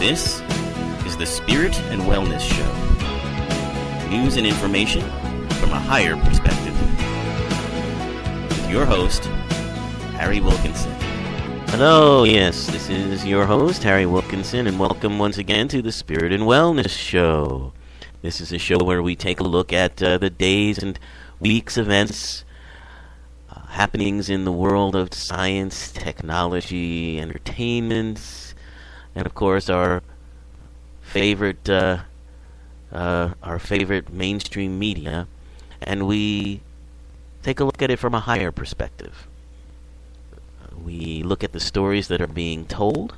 This is the Spirit and Wellness Show. News and information from a higher perspective. With your host, Harry Wilkinson. Hello, yes, this is your host, Harry Wilkinson, and welcome once again to the Spirit and Wellness Show. This is a show where we take a look at the days and weeks events, happenings in the world of science, technology, entertainment, and of course our favorite mainstream media, and we take a look at it from a higher perspective. We look at the stories that are being told,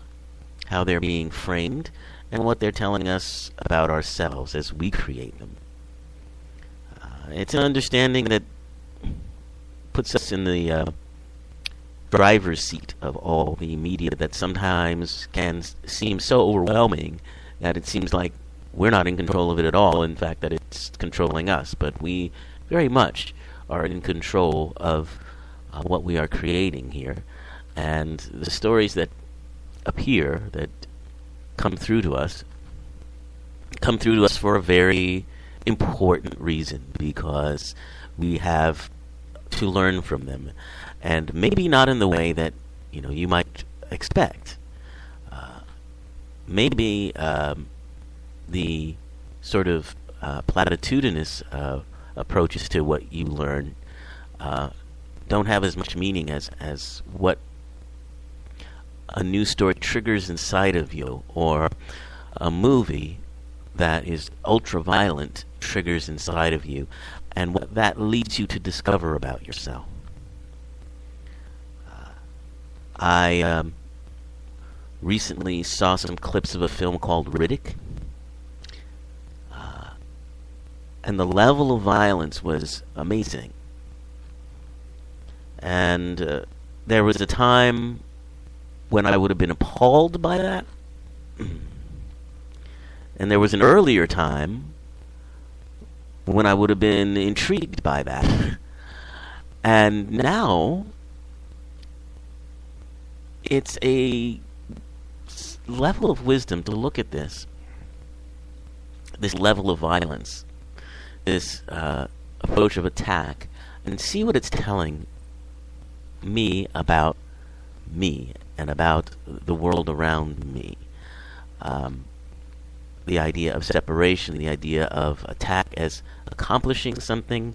how they're being framed, and what they're telling us about ourselves as we create them. It's an understanding that puts us in the driver's seat of all the media that sometimes can seem so overwhelming that it seems like we're not in control of it at all. In fact, that it's controlling us. But we very much are in control of what we are creating here. And the stories that appear, that come through to us for a very important reason, because we have to learn from them, and maybe not in the way that you might expect. Maybe the sort of platitudinous approaches to what you learn don't have as much meaning as what a news story triggers inside of you, or a movie that is ultra-violent triggers inside of you, and what that leads you to discover about yourself. I recently saw some clips of a film called Riddick, and the level of violence was amazing. And there was a time when I would have been appalled by that. And there was an earlier time when I would have been intrigued by that. And now it's a level of wisdom to look at this level of violence, this approach of attack, and see what it's telling me about me and about the world around me. The idea of separation, the idea of attack as accomplishing something,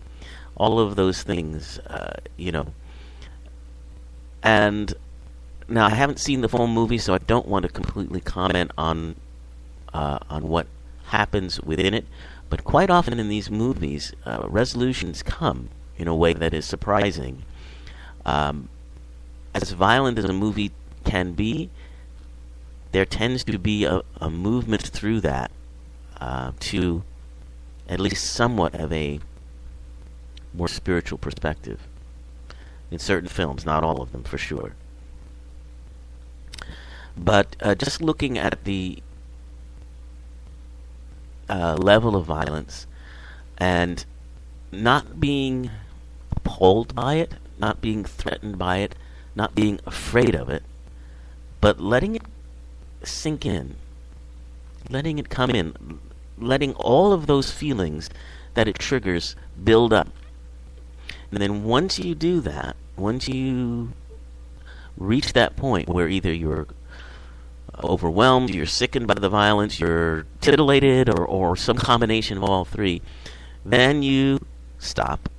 all of those things, And now I haven't seen the full movie, so I don't want to completely comment on what happens within it. But quite often in these movies, resolutions come in a way that is surprising. As violent as a movie can be, there tends to be a movement through that to at least somewhat of a more spiritual perspective. In certain films, not all of them for sure. But just looking at the level of violence and not being appalled by it, not being threatened by it, not being afraid of it, but letting it sink in, letting it come in, letting all of those feelings that it triggers build up. And then once you do that, once you reach that point where either you're overwhelmed, you're sickened by the violence, you're titillated, or some combination of all three, then you stop.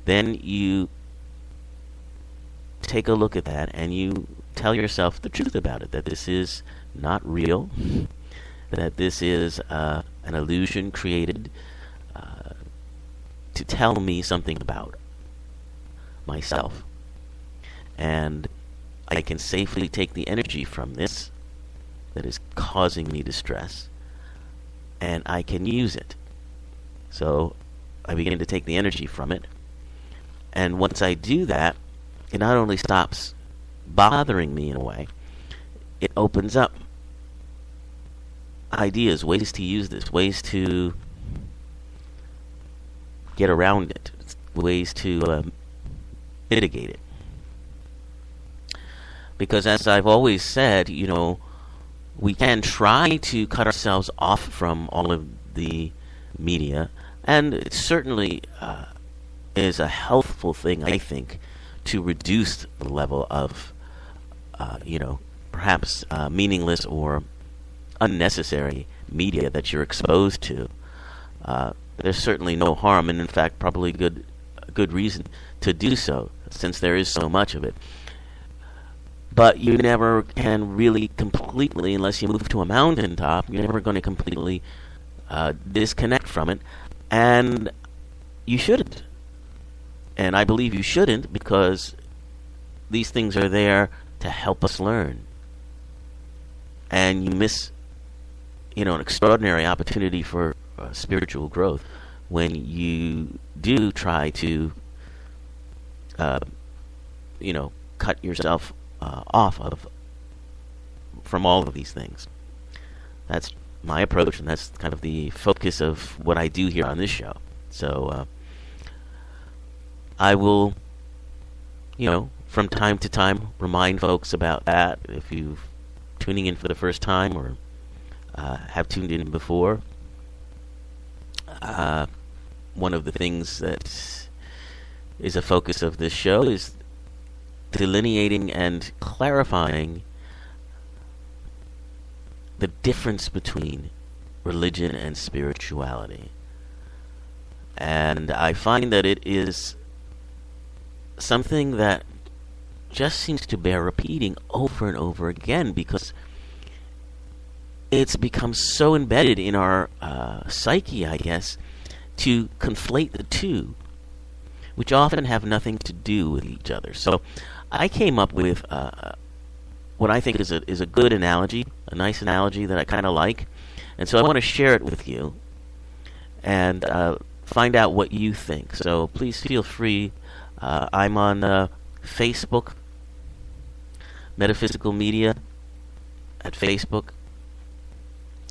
Then you take a look at that and you tell yourself the truth about it, that this is not real, that this is an illusion created to tell me something about myself. And I can safely take the energy from this that is causing me distress, and I can use it. So I begin to take the energy from it, and once I do that, it not only stops bothering me in a way, it opens up ideas, ways to use this, ways to get around it, ways to mitigate it. Because as I've always said, we can try to cut ourselves off from all of the media, and it certainly is a healthful thing, I think, to reduce the level of, perhaps meaningless or unnecessary media that you're exposed to. There's certainly no harm, and in fact, probably good reason to do so, since there is so much of it. But you never can really completely, unless you move to a mountaintop, you're never going to completely disconnect from it, and you shouldn't. And I believe you shouldn't, because these things are there to help us learn. And you miss, an extraordinary opportunity for spiritual growth when you do try to, cut yourself off from all of these things. That's my approach, and that's kind of the focus of what I do here on this show. So I will, from time to time remind folks about that. If you're tuning in for the first time or have tuned in before, one of the things that is a focus of this show is delineating and clarifying the difference between religion and spirituality. And I find that it is something that just seems to bear repeating over and over again, because it's become so embedded in our psyche, I guess, to conflate the two, which often have nothing to do with each other. So I came up with what I think is a good analogy, a nice analogy that I kind of like, and so I want to share it with you and find out what you think. So please feel free. I'm on Facebook, Metaphysical Media at Facebook.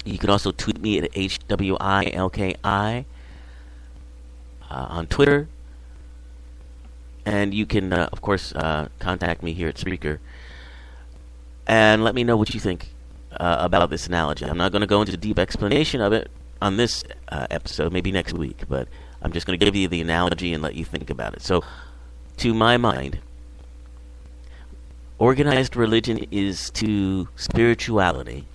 You can also tweet me at HWILKI on Twitter. And you can, of course, contact me here at Spreaker and let me know what you think about this analogy. I'm not going to go into a deep explanation of it on this episode, maybe next week, but I'm just going to give you the analogy and let you think about it. So, to my mind, organized religion is to spirituality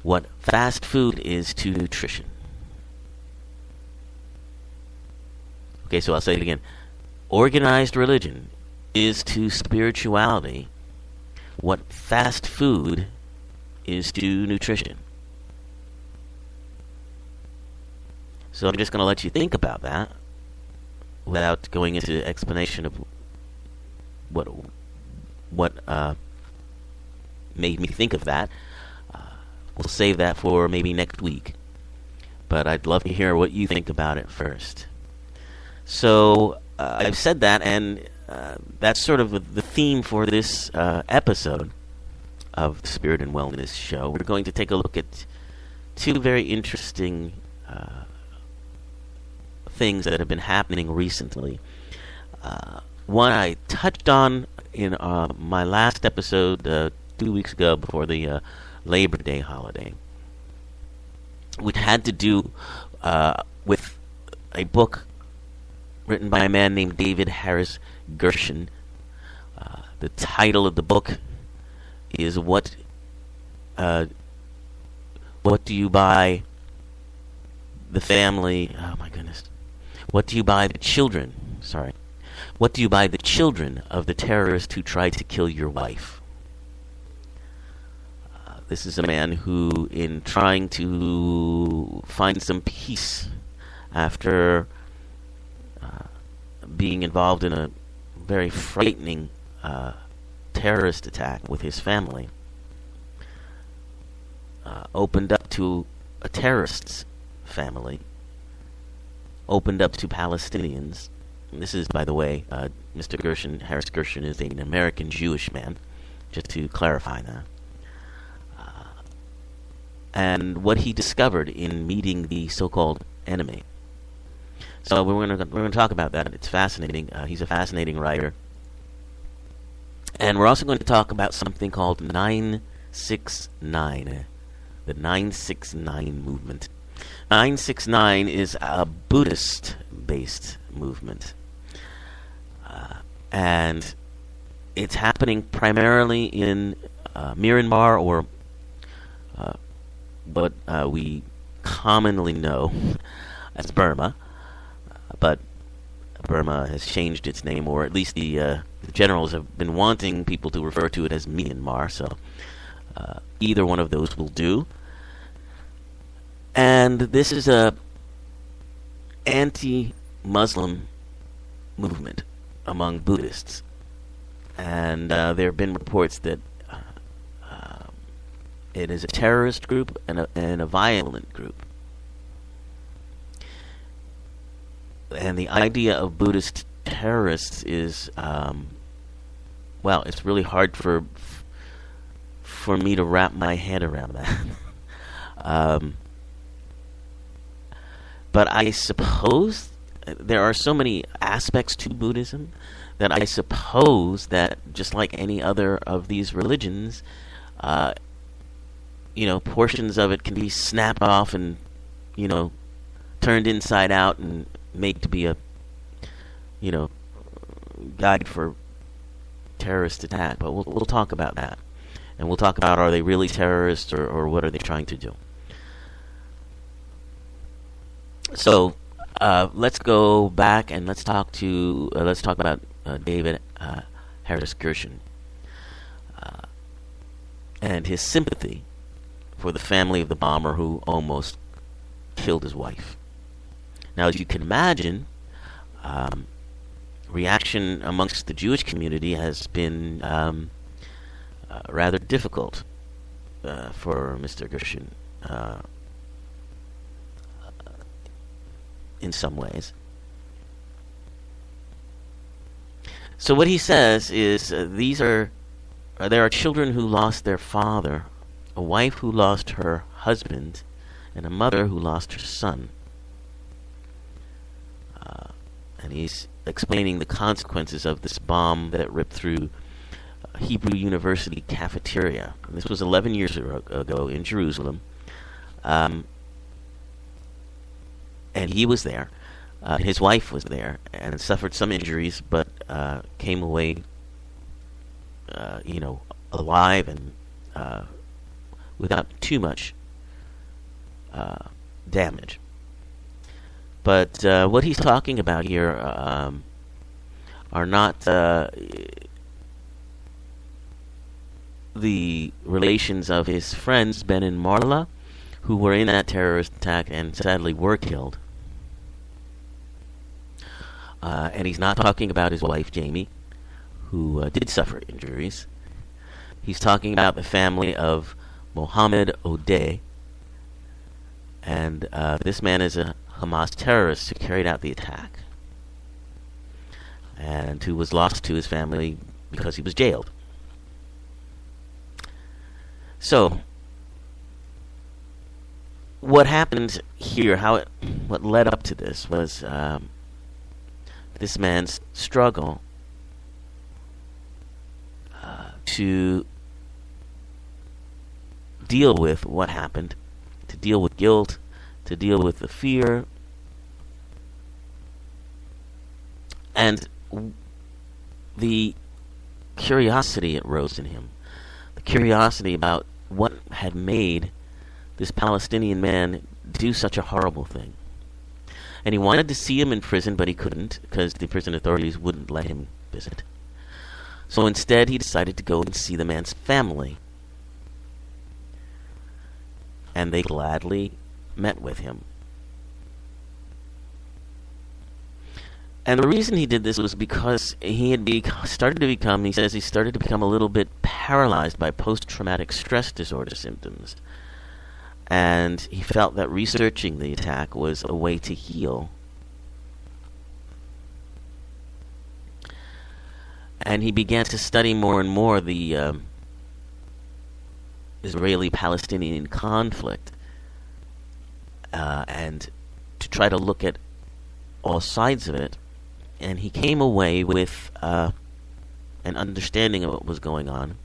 what fast food is to nutrition. Okay, so I'll say it again. Organized religion is to spirituality what fast food is to nutrition. So I'm just going to let you think about that without going into explanation of what made me think of that. We'll save that for maybe next week. But I'd love to hear what you think about it first. So I've said that, and that's sort of the theme for this episode of the Spirit and Wellness Show. We're going to take a look at two very interesting things that have been happening recently. One I touched on in my last episode 2 weeks ago before the Labor Day holiday, which had to do with a book written by a man named David Harris Gershon. The title of the book is What Do You Buy the Family? Oh my goodness! What do you buy the children? Sorry. What do you buy the children of the terrorist who tried to kill your wife? This is a man who, in trying to find some peace after being involved in a very frightening terrorist attack with his family, opened up to a terrorist's family, opened up to Palestinians. And this is, by the way, Mr. Gershon, Harris Gershon, is an American Jewish man, just to clarify that. And what he discovered in meeting the so-called enemy. So we're going to talk about that. It's fascinating. He's a fascinating writer. And we're also going to talk about something called 9/16 969. The 969 movement. 969 is a Buddhist-based movement. And it's happening primarily in Myanmar, or what we commonly know as Burma. But Burma has changed its name, or at least the generals have been wanting people to refer to it as Myanmar, so either one of those will do. And this is a anti-Muslim movement among Buddhists. And there have been reports that it is a terrorist group and a violent group. And the idea of Buddhist terrorists is, well, it's really hard for me to wrap my head around that. But I suppose there are so many aspects to Buddhism that I suppose that, just like any other of these religions, portions of it can be snapped off and, turned inside out and made to be a, guide for terrorist attack. But we'll talk about that. And we'll talk about, are they really terrorists, or what are they trying to do? So let's go back and let's talk about David Harris Gershon and his sympathy for the family of the bomber who almost killed his wife. Now, as you can imagine, reaction amongst the Jewish community has been rather difficult for Mr. Gershon in some ways. So what he says is there are children who lost their father, a wife who lost her husband, and a mother who lost her son. And he's explaining the consequences of this bomb that ripped through Hebrew University cafeteria. And this was 11 years ago in Jerusalem. And he was there. His wife was there and suffered some injuries, but came away, alive and without too much damage. But what he's talking about here are not the relations of his friends Ben and Marla, who were in that terrorist attack and sadly were killed. And he's not talking about his wife, Jamie, who did suffer injuries. He's talking about the family of Mohammed Odeh. And this man is a Hamas terrorist who carried out the attack, and who was lost to his family because he was jailed. So, what happened here, what led up to this was this man's struggle to deal with what happened, to deal with guilt, to deal with the fear, and the curiosity it rose in him. The curiosity about what had made this Palestinian man do such a horrible thing. And he wanted to see him in prison, but he couldn't because the prison authorities wouldn't let him visit. So instead, he decided to go and see the man's family. And they gladly met with him. And the reason he did this was because he had he started to become a little bit paralyzed by post-traumatic stress disorder symptoms. And he felt that researching the attack was a way to heal. And he began to study more and more the Israeli-Palestinian conflict, and to try to look at all sides of it. And he came away with an understanding of what was going on.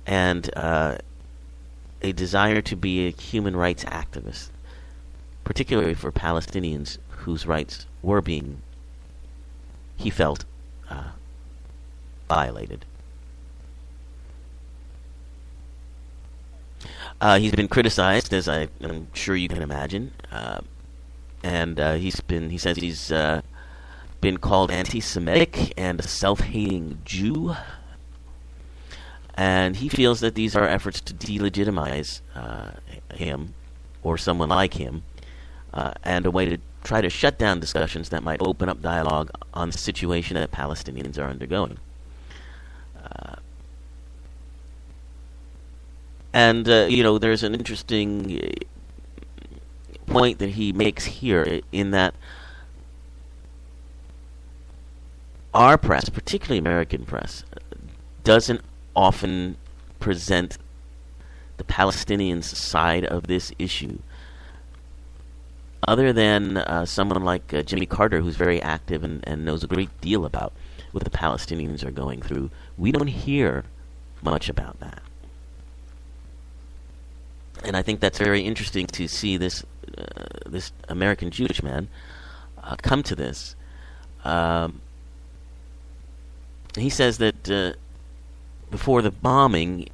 and a desire to be a human rights activist, particularly for Palestinians whose rights were being, he felt, violated. He's been criticized, as I'm sure you can imagine, and he says he's been called anti-Semitic and a self-hating Jew, and he feels that these are efforts to delegitimize him or someone like him, and a way to try to shut down discussions that might open up dialogue on the situation that Palestinians are undergoing. And there's an interesting point that he makes here, in that our press, particularly American press, doesn't often present the Palestinians' side of this issue. Other than someone like Jimmy Carter, who's very active and knows a great deal about what the Palestinians are going through, we don't hear much about that. And I think that's very interesting to see this American Jewish man come to this. He says that before the bombing,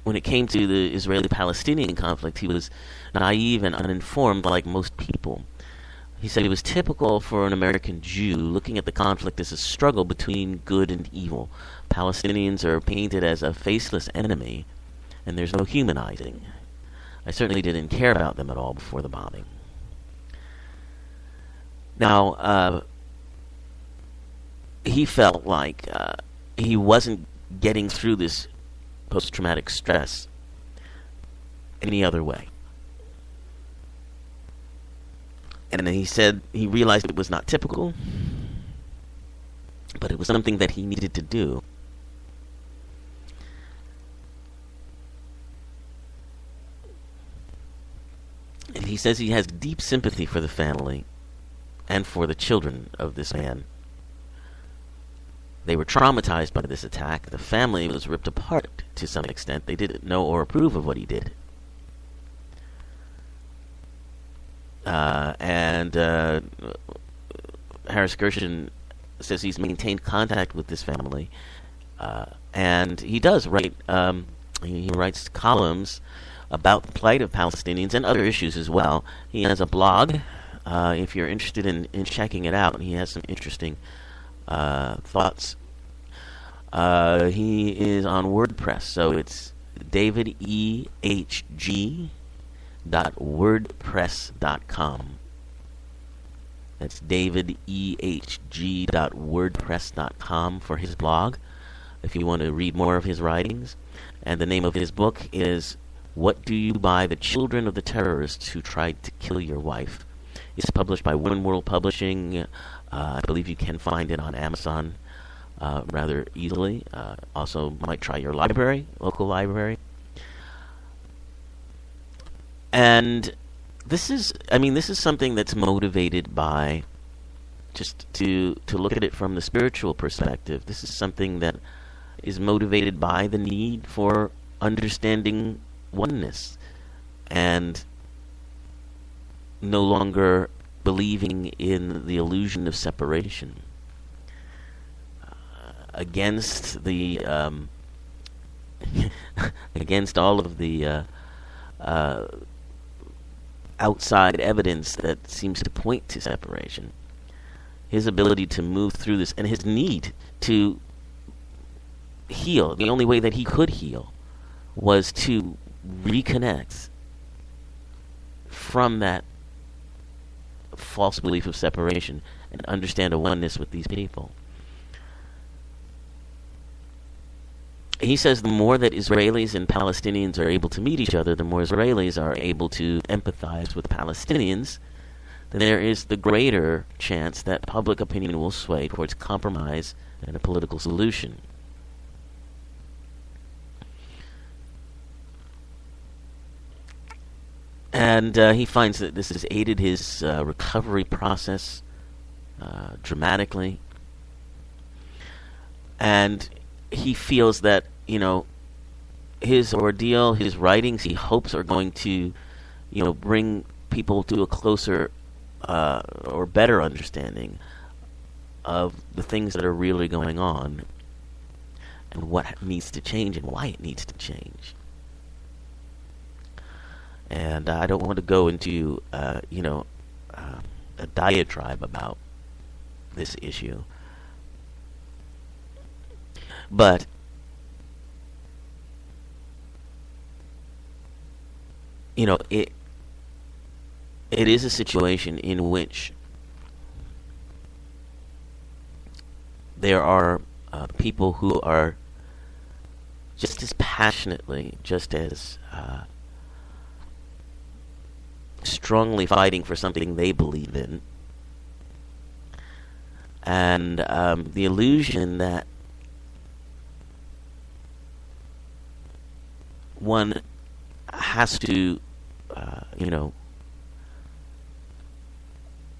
when it came to the Israeli-Palestinian conflict, he was naive and uninformed like most people. He said it was typical for an American Jew looking at the conflict as a struggle between good and evil. Palestinians are painted as a faceless enemy, and there's no humanizing. I certainly didn't care about them at all before the bombing. Now, he felt like he wasn't getting through this post-traumatic stress any other way. And then he said he realized it was not typical, but it was something that he needed to do. And he says he has deep sympathy for the family and for the children of this man. They were traumatized by this attack. The family was ripped apart to some extent. They didn't know or approve of what he did. And Harris Gershon says he's maintained contact with this family. And he does write, he writes columns about the plight of Palestinians and other issues as well. He has a blog, if you're interested in checking it out, and he has some interesting thoughts. He is on WordPress, so it's davidehg.wordpress.com. That's davidehg.wordpress.com for his blog, if you want to read more of his writings. And the name of his book is What Do You Buy the Children of the Terrorists Who Tried to Kill Your Wife? It's published by One World Publishing. I believe you can find it on Amazon rather easily. Also, might try your library, local library. And this is something that's motivated by, just to look at it from the spiritual perspective, this is something that is motivated by the need for understanding oneness and no longer believing in the illusion of separation. Against the against all of the outside evidence that seems to point to separation, his ability to move through this and his need to heal, the only way that he could heal was to reconnect from that false belief of separation and understand a oneness with these people. He says the more that Israelis and Palestinians are able to meet each other, the more Israelis are able to empathize with Palestinians, then there is the greater chance that public opinion will sway towards compromise and a political solution. And he finds that this has aided his recovery process dramatically. And he feels that, his ordeal, his writings, he hopes are going to, bring people to a closer or better understanding of the things that are really going on and what needs to change and why it needs to change. And I don't want to go into, a diatribe about this issue. But it is a situation in which there are people who are just as passionately, just as strongly fighting for something they believe in, and the illusion that one has to,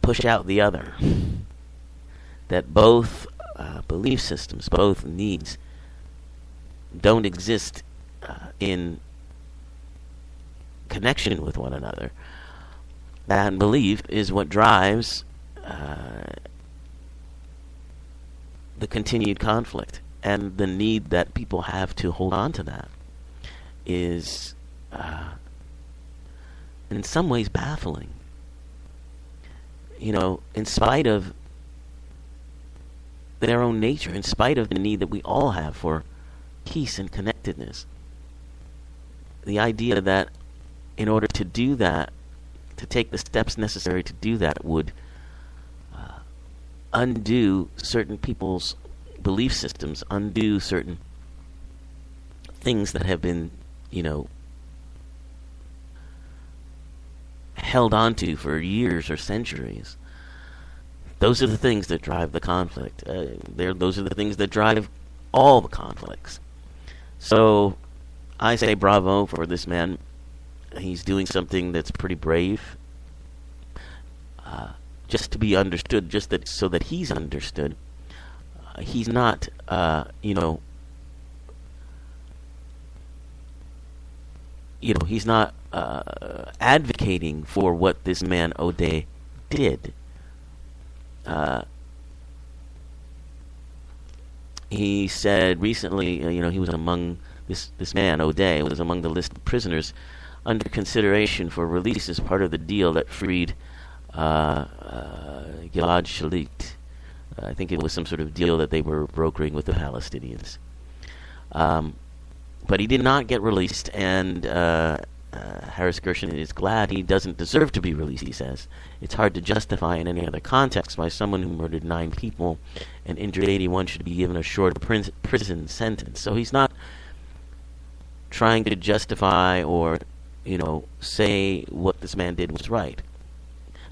push out the other. That both belief systems, both needs, don't exist in connection with one another. That belief is what drives the continued conflict, and the need that people have to hold on to that is in some ways baffling. In spite of their own nature, in spite of the need that we all have for peace and connectedness, the idea that in order to do that, to take the steps necessary to do that, would undo certain people's belief systems, undo certain things that have been, held onto for years or centuries. Those are the things that drive the conflict. Those are the things that drive all the conflicts. So I say bravo for this man. He's doing something that's pretty brave. Just to be understood, so that he's understood. He's not, he's not advocating for what this man O'Day did. He said recently, he was among this man O'Day was among the list of prisoners under consideration for release as part of the deal that freed Gilad Shalit. I think it was some sort of deal that they were brokering with the Palestinians. But he did not get released, and Harris Gershon is glad he doesn't deserve to be released, he says. It's hard to justify in any other context why someone who murdered 9 people and injured 81 should be given a short prison sentence. So he's not trying to justify or, say what this man did was right.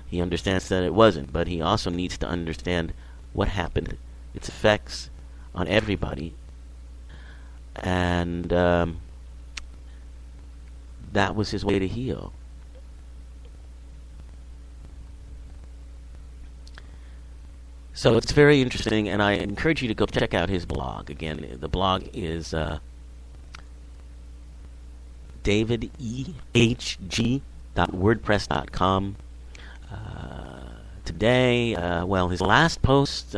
He understands that it wasn't, but he also needs to understand what happened, its effects on everybody, and that was his way to heal. So it's very interesting, and I encourage you to go check out his blog. Again, the blog is davidehg.wordpress.com. Today, his last post,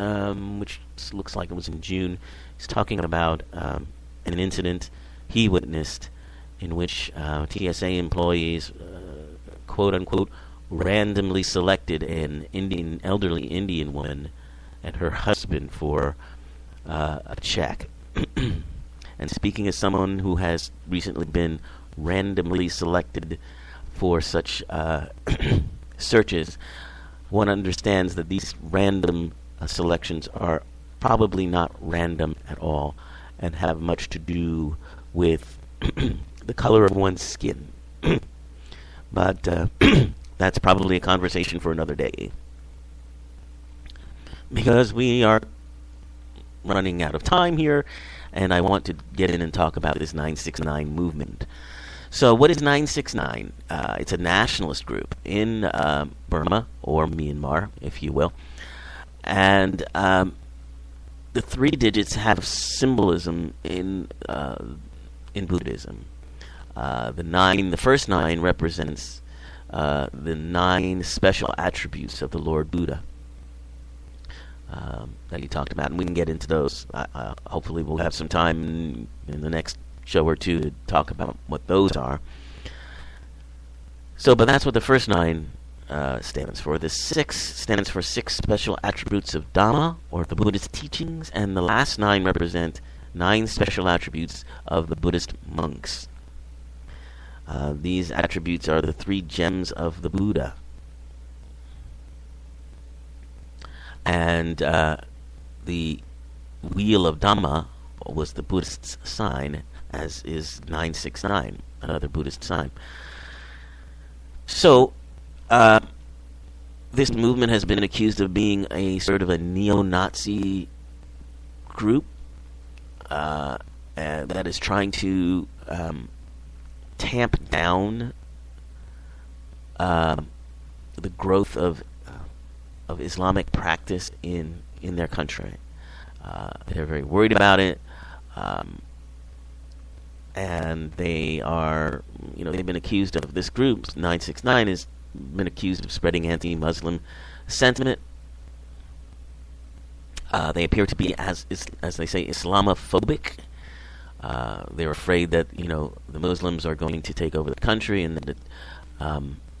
which looks like it was in June, he's talking about an incident he witnessed in which TSA employees, quote-unquote, randomly selected an elderly Indian woman and her husband for a check. And speaking as someone who has recently been randomly selected for such searches, one understands that these random selections are probably not random at all and have much to do with the color of one's skin. But that's probably a conversation for another day, because we are running out of time here, and I want to get in and talk about this 969 movement. So what is 969? It's a nationalist group in Burma, or Myanmar, if you will. And the 3 digits have symbolism in in Buddhism. The first 9 represents the 9 special attributes of the Lord Buddha that he talked about, and we can get into those. Hopefully we'll have some time in the next show or two to talk about what those are. But that's what the first 9 stands for. The 6 stands for 6 special attributes of Dhamma, or the Buddhist teachings, and the last 9 represent 9 special attributes of the Buddhist monks. These attributes are the 3 gems of the Buddha. And the wheel of Dhamma was the Buddhist sign, as is 969, another Buddhist sign. So, this movement has been accused of being a sort of a neo-Nazi group that is trying to tamp down the growth of Islamic practice in their country. They're very worried about it, and they are, they've been accused of, this group 969 has been accused of spreading anti-Muslim sentiment. They appear to be, as they say, Islamophobic. They're afraid that the Muslims are going to take over the country, and that it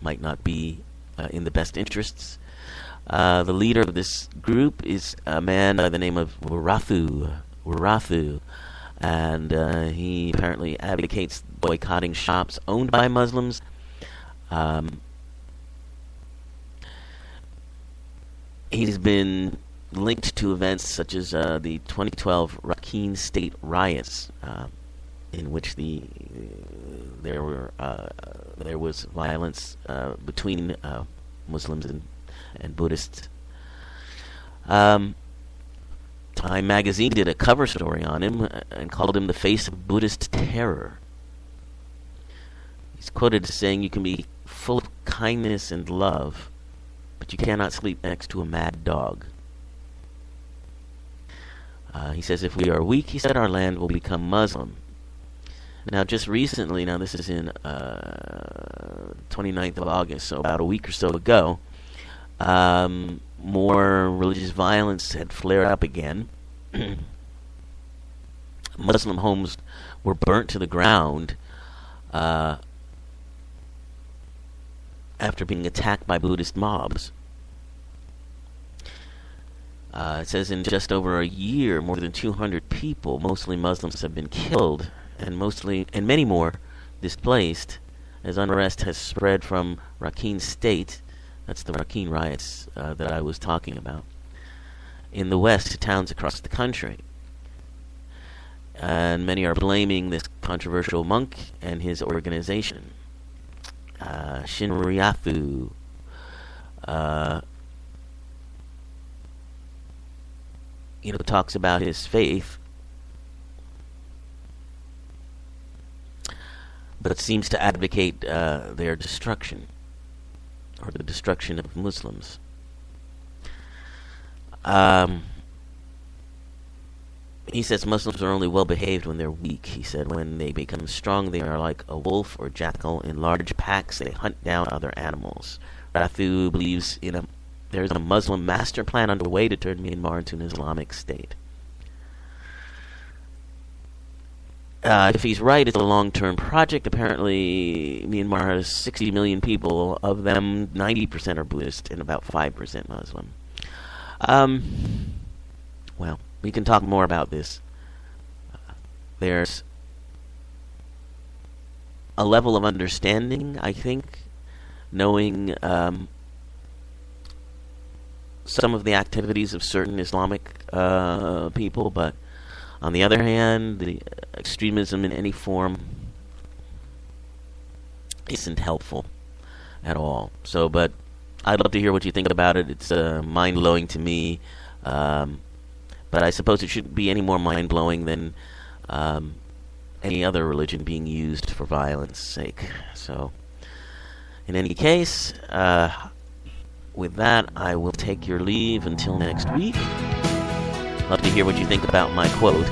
might not be in the best interests. The leader of this group is a man by the name of Warathu, and he apparently advocates boycotting shops owned by Muslims. He's been linked to events such as the 2012 Rakhine State riots, in which there was violence between Muslims and Buddhists. Time magazine did a cover story on him and called him the face of Buddhist terror. He's quoted as saying, "You can be full of kindness and love, but you cannot sleep next to a mad dog." He says, "If we are weak," he said, "our land will become Muslim." Now, just recently, this is in 29th of August, so about a week or so ago, more religious violence had flared up again. Muslim homes were burnt to the ground after being attacked by Buddhist mobs. It says in just over a year, more than 200 people, mostly Muslims, have been killed, and many more displaced, as unrest has spread from Rakhine State, that's the Rakhine riots that I was talking about, in the west to towns across the country. And many are blaming this controversial monk and his organization. Shinriyathu talks about his faith, but seems to advocate their destruction, or the destruction of Muslims. He says Muslims are only well behaved when they're weak. He said when they become strong, they are like a wolf or jackal. In large packs, they hunt down other animals. Rathu believes there's a Muslim master plan underway to turn Myanmar into an Islamic state. If he's right, it's a long-term project. Apparently, Myanmar has 60 million people. Of them, 90% are Buddhist and about 5% Muslim. Well, we can talk more about this. There's a level of understanding, I think, knowing some of the activities of certain Islamic people, but on the other hand, the extremism in any form isn't helpful at all. But I'd love to hear what you think about it. It's mind-blowing to me, but I suppose it shouldn't be any more mind-blowing than any other religion being used for violence sake. So, in any case, with that, I will take your leave until next week. Love to hear what you think about my quote.